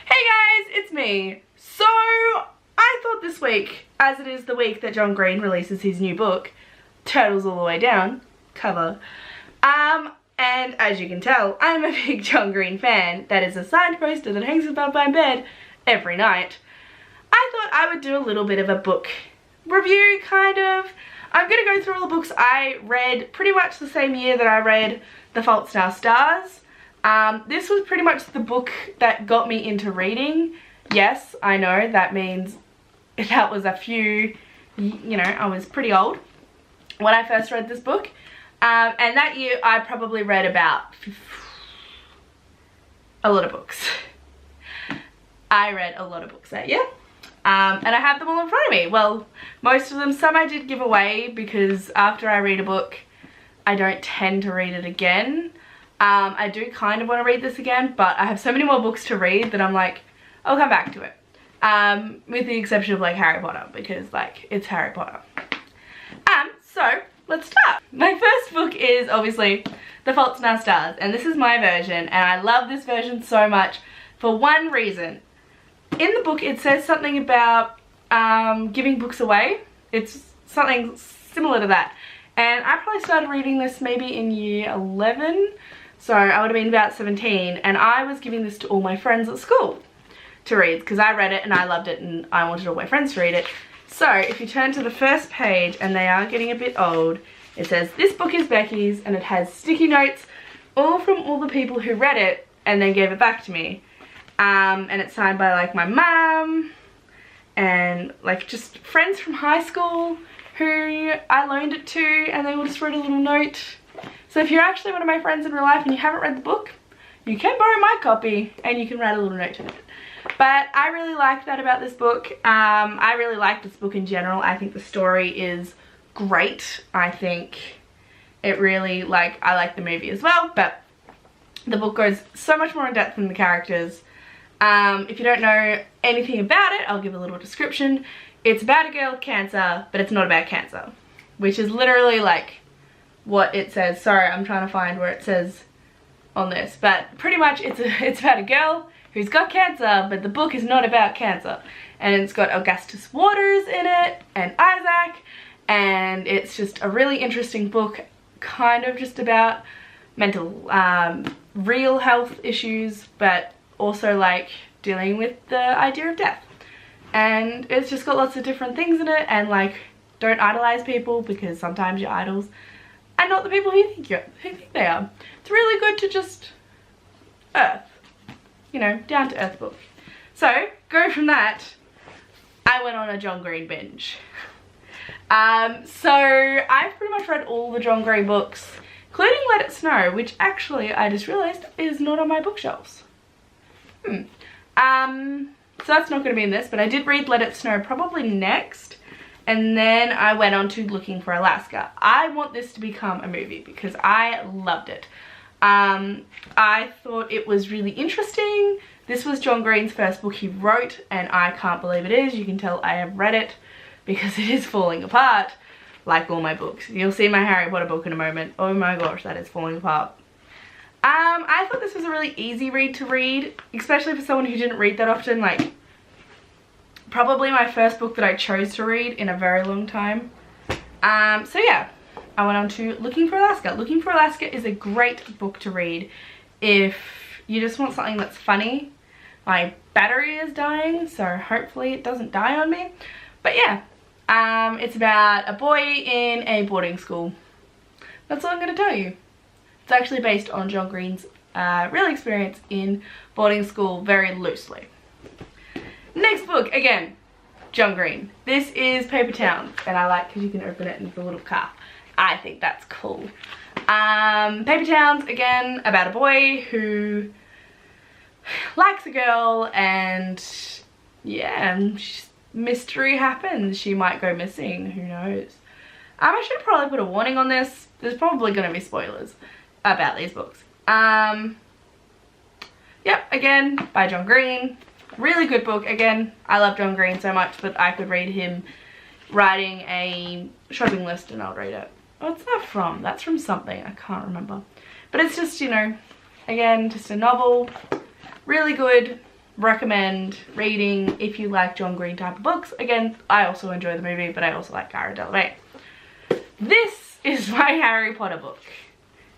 Hey guys, it's me. So, I thought this week, as it is the week that John Green releases his new book, Turtles All the Way Down, cover, and as you can tell, I'm a big John Green fan. That is a signed poster that hangs above my bed every night. I thought I would do a little bit of a book review, kind of. I'm going to go through all the books I read pretty much the same year that I read The Fault in Our Stars. This was pretty much the book that got me into reading. Yes, I know that means that was a few, you know, I was pretty old when I first read this book. And that year I probably read about a lot of books. I read a lot of books that year. And I have them all in front of me. Well, most of them, some I did give away because after I read a book, I don't tend to read it again. I do kind of want to read this again, but I have so many more books to read that I'm like, I'll come back to it. With the exception of like Harry Potter, because like, it's Harry Potter. So, let's start. My first book is obviously The Fault in Our Stars, and this is my version, and I love this version so much for one reason. In the book it says something about giving books away. It's something similar to that. And I probably started reading this maybe in year 11. So I would have been about 17, and I was giving this to all my friends at school to read because I read it and I loved it and I wanted all my friends to read it. So if you turn to the first page, and they are getting a bit old, it says, "This book is Becky's," and it has sticky notes all from all the people who read it and then gave it back to me. And it's signed by like my mum and like just friends from high school who I loaned it to, and they all just wrote a little note. So if you're actually one of my friends in real life and you haven't read the book, you can borrow my copy and you can write a little note to it. But I really like that about this book. I really like this book in general. I think the story is great. I think it really, like, I like the movie as well, but the book goes so much more in depth than the characters. If you don't know anything about it, I'll give a little description. It's about a girl with cancer, but it's not about cancer, which is literally like what it says. Sorry, I'm trying to find where it says on this, but pretty much it's about a girl who's got cancer, but the book is not about cancer. And it's got Augustus Waters in it and Isaac, and it's just a really interesting book, kind of just about mental, real health issues, but also like dealing with the idea of death. And it's just got lots of different things in it, and like, don't idolize people because sometimes your idols are not the people who you think they are. It's really good to just earth, you know, down to earth book. So go from that, I went on a John Green binge. So I've pretty much read all the John Green books, including Let It Snow, which actually I just realized is not on my bookshelves. So that's not going to be in this, but I did read Let It Snow probably next, and then I went on to Looking for Alaska. I want this to become a movie because I loved it. I thought it was really interesting. This was John Green's first book he wrote, and I can't believe it is. You can tell I have read it because it is falling apart like all my books. You'll see my Harry Potter book in a moment. Oh my gosh, that is falling apart. I thought this was a really easy read to read, especially for someone who didn't read that often. Like, probably my first book that I chose to read in a very long time. So yeah, I went on to Looking for Alaska. Looking for Alaska is a great book to read if you just want something that's funny. My battery is dying, so hopefully it doesn't die on me. But yeah, it's about a boy in a boarding school. That's all I'm going to tell you. It's actually based on John Green's real experience in boarding school, very loosely. Next book, again, John Green. This is Paper Towns, and I like because you can open it and it's a little car. I think that's cool. Paper Towns, again, about a boy who likes a girl, and yeah, mystery happens. She might go missing, who knows. I should probably put a warning on this. There's probably going to be spoilers about these books. Yep, again, by John Green. Really good book. Again, I love John Green so much that I could read him writing a shopping list and I'll read it. What's that from? That's from something. I can't remember. But it's just, you know, again, just a novel. Really good. recommend reading if you like John Green type of books. Again, I also enjoy the movie, but I also like Cara Delevingne. This is my Harry Potter book.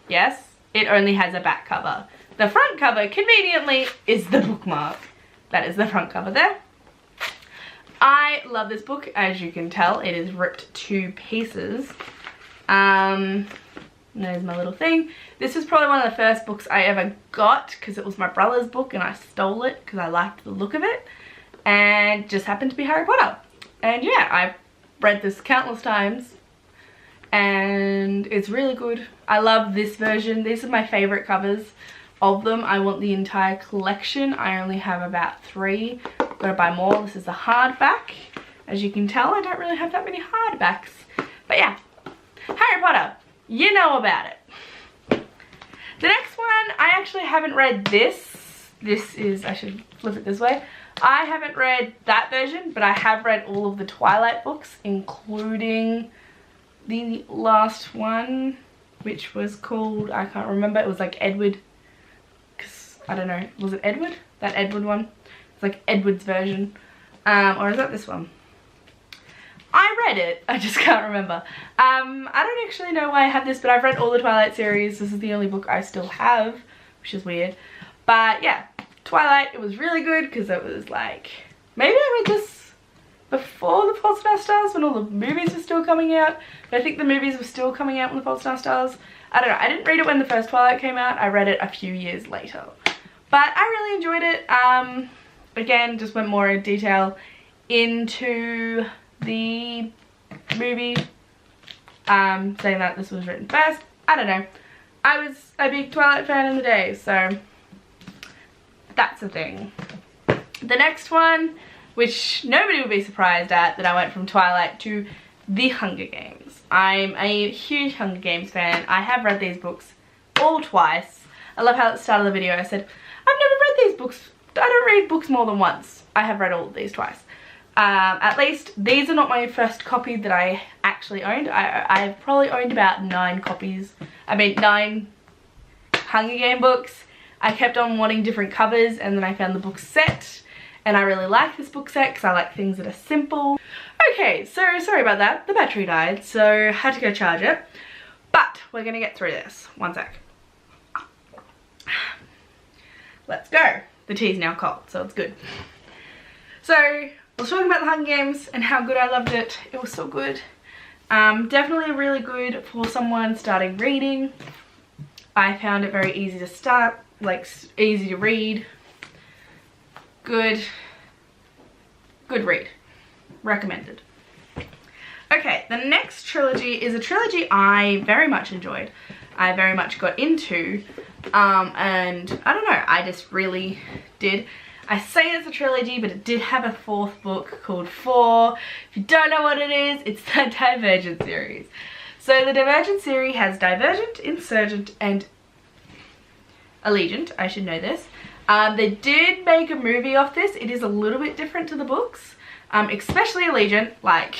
Yes, it only has a back cover. The front cover, conveniently, is the bookmark. That is the front cover there. I love this book. As you can tell, it is ripped to pieces. There's my little thing. This was probably one of the first books I ever got because it was my brother's book and I stole it because I liked the look of it, and just happened to be Harry Potter. And yeah, I've read this countless times and it's really good. I love this version. These are my favorite covers of them. I want the entire collection. I only have about 3. Gotta buy more. This is the hardback. As you can tell, I don't really have that many hardbacks. But yeah, Harry Potter, you know about it. The next one, I actually haven't read this. This is, I should flip it this way. I haven't read that version, but I have read all of the Twilight books, including the last one, which was called, I can't remember, it was like Edward, because I don't know, was it Edward? That Edward one? It's like Edward's version. Or is that this one? I read it, I just can't remember. I don't actually know why I have this, but I've read all the Twilight series. This is the only book I still have, which is weird. But yeah, Twilight, it was really good because it was like, maybe I read this before The Fault in Our Stars when all the movies were still coming out. But I think the movies were still coming out when The Fault in Our Stars. I don't know, I didn't read it when the first Twilight came out. I read it a few years later. But I really enjoyed it. Again, just went more in detail into the movie, saying that this was written first. I don't know, I was a big Twilight fan in the day, so that's a thing. The next one, which nobody would be surprised at, that I went from Twilight to The Hunger Games. I'm a huge Hunger Games fan. I have read these books all twice. I love how at the start of the video I said, I've never read these books. I don't read books more than once. I have read all of these twice. At least these are not my first copy that I actually owned. I've probably owned about 9 copies. I mean 9 Hunger Game books. I kept on wanting different covers, and then I found the book set, and I really like this book set because I like things that are simple. Okay, so sorry about that. The battery died, so I had to go charge it. But we're gonna get through this. One sec. Let's go. The tea's now cold, so it's good. So I was talking about the Hunger Games and how good I loved it. It was so good. Definitely really good for someone starting reading. I found it very easy to start, like easy to read. Good read. Recommended. Okay, the next trilogy is a trilogy I very much enjoyed. I very much got into, and I don't know, I just really did. I say it's a trilogy, but it did have a 4th book called 4. If you don't know what it is, it's the Divergent series. So the Divergent series has Divergent, Insurgent, and Allegiant. I should know this. They did make a movie of this. It is a little bit different to the books, especially Allegiant. Like,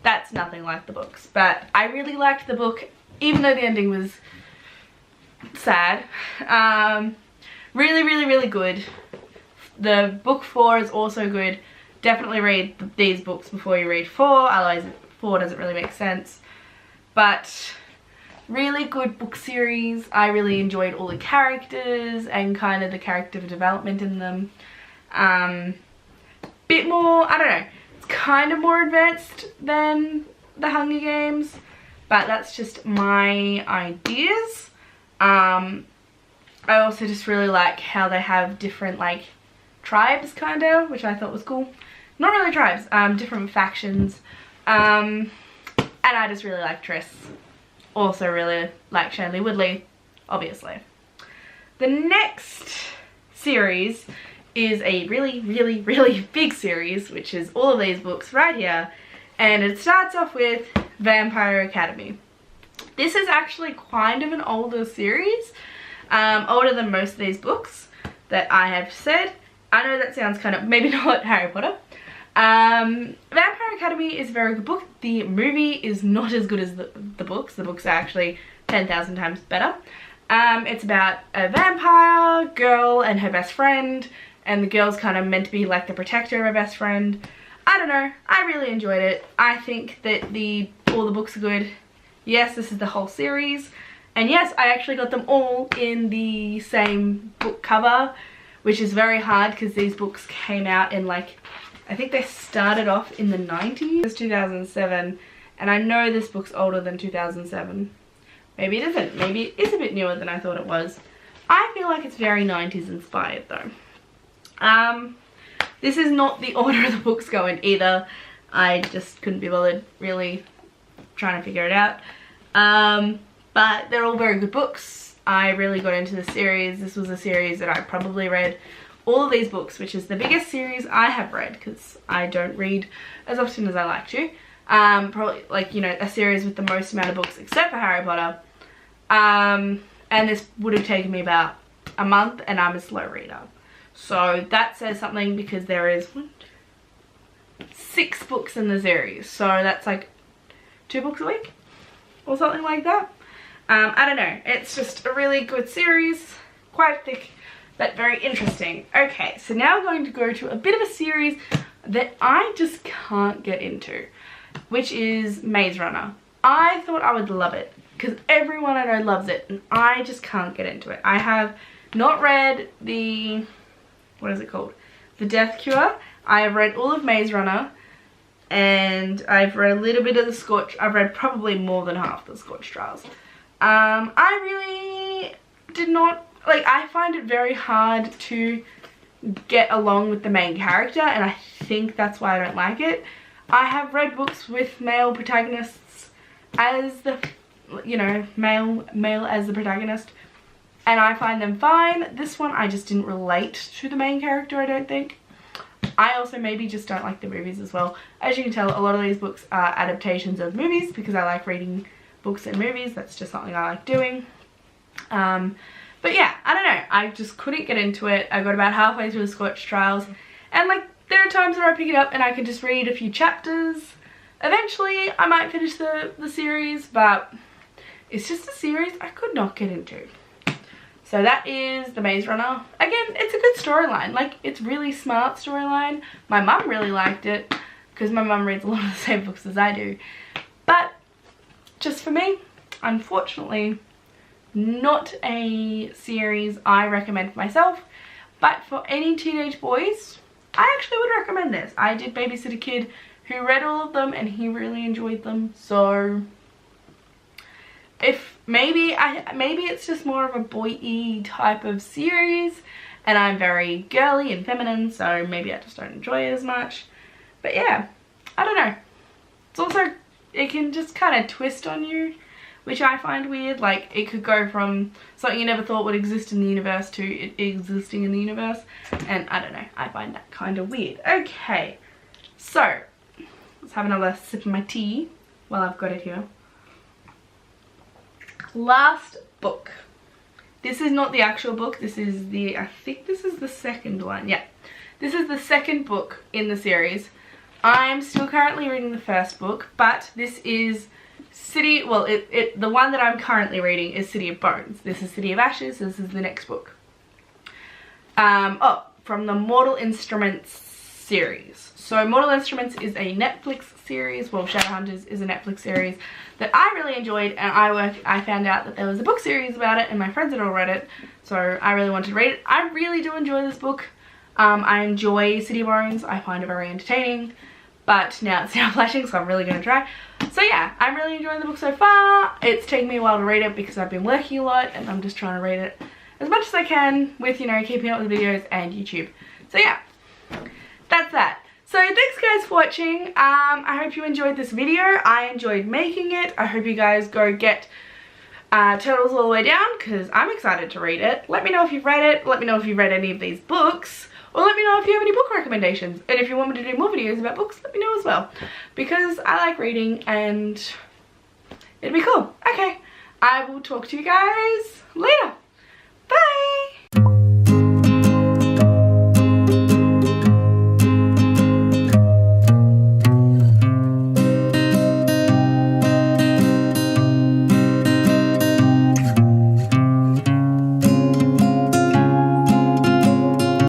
that's nothing like the books. But I really liked the book, even though the ending was sad. Really, really, really good. The book 4 is also good. Definitely read these books before you read 4, otherwise 4 doesn't really make sense. But really good book series. I really enjoyed all the characters and kind of the character development in them. Bit more, I don't know, it's kind of more advanced than the Hunger Games, but that's just my ideas. I also just really like how they have different like tribes kind of, which I thought was cool. Not really tribes, different factions. And I just really like Triss. Also really like Shailene Woodley, obviously. The next series is a really, really, really big series, which is all of these books right here. And it starts off with Vampire Academy. This is actually kind of an older series, older than most of these books that I have said. I know that sounds kind of, maybe not Harry Potter. Vampire Academy is a very good book. The movie is not as good as the books. The books are actually 10,000 times better. It's about a vampire girl and her best friend, and the girl's kind of meant to be like the protector of her best friend. I don't know, I really enjoyed it. I think that all the books are good. Yes, this is the whole series, and yes, I actually got them all in the same book cover, which is very hard because these books came out in like, I think they started off in the 90s. It was 2007, and I know this book's older than 2007. Maybe it isn't. Maybe it is a bit newer than I thought it was. I feel like it's very 90s inspired though. This is not the order of the books go in either. I just couldn't be bothered really trying to figure it out. But they're all very good books. I really got into the series. This was a series that I probably read all of these books, which is the biggest series I have read because I don't read as often as I like to. Probably like, you know, a series with the most amount of books except for Harry Potter. And this would have taken me about a month, and I'm a slow reader. So that says something because there is 6 books in the series. So that's like 2 books a week or something like that. I don't know. It's just a really good series. Quite thick, but very interesting. Okay, so now we're going to go to a bit of a series that I just can't get into, which is Maze Runner. I thought I would love it because everyone I know loves it, and I just can't get into it. I have not read the, what is it called? The Death Cure. I have read all of Maze Runner, and I've read a little bit of the Scorch. I've read probably more than half the Scorch Trials. I really did not, like, I find it very hard to get along with the main character, and I think that's why I don't like it. I have read books with male protagonists as the, you know, male as the protagonist, and I find them fine. This one I just didn't relate to the main character, I don't think. I also maybe just don't like the movies as well. As you can tell, a lot of these books are adaptations of movies because I like reading books and movies. That's just something I like doing. But yeah, I don't know. I just couldn't get into it. I got about halfway through the Scorch Trials, and like, there are times where I pick it up and I can just read a few chapters. Eventually I might finish the series, but it's just a series I could not get into. So that is the Maze Runner. Again, it's a good storyline. Like, it's really smart storyline. My mum really liked it because my mum reads a lot of the same books as I do. But just for me, unfortunately, not a series I recommend for myself. But for any teenage boys, I actually would recommend this. I did babysit a kid who read all of them and he really enjoyed them. So if maybe it's just more of a boy-y type of series, and I'm very girly and feminine, so maybe I just don't enjoy it as much. But yeah, I don't know. It's also, it can just kind of twist on you, which I find weird. Like, it could go from something you never thought would exist in the universe to it existing in the universe, and I don't know, I find that kind of weird. Okay, so let's have another sip of my tea while I've got it here. Last book. This is not the actual book. This is the, I think this is the second one. Yeah, this is the second book in the series. I'm still currently reading the first book, but this is City, well, the one that I'm currently reading is City of Bones. This is City of Ashes. This is the next book. From the Mortal Instruments series. So Mortal Instruments is a Netflix series. Well, Shadowhunters is a Netflix series that I really enjoyed, and I found out that there was a book series about it, and my friends had all read it, so I really wanted to read it. I really do enjoy this book. I enjoy City of Bones. I find it very entertaining, but now it's now flashing, so I'm really going to try. So yeah, I'm really enjoying the book so far. It's taken me a while to read it because I've been working a lot, and I'm just trying to read it as much as I can with, you know, keeping up with the videos and YouTube. So yeah, that's that. So thanks guys for watching. I hope you enjoyed this video. I enjoyed making it. I hope you guys go get Turtles All the Way Down because I'm excited to read it. Let me know if you've read it. Let me know if you've read any of these books. Or let me know if you have any book recommendations. And if you want me to do more videos about books, let me know as well. Because I like reading and it'd be cool. Okay, I will talk to you guys later.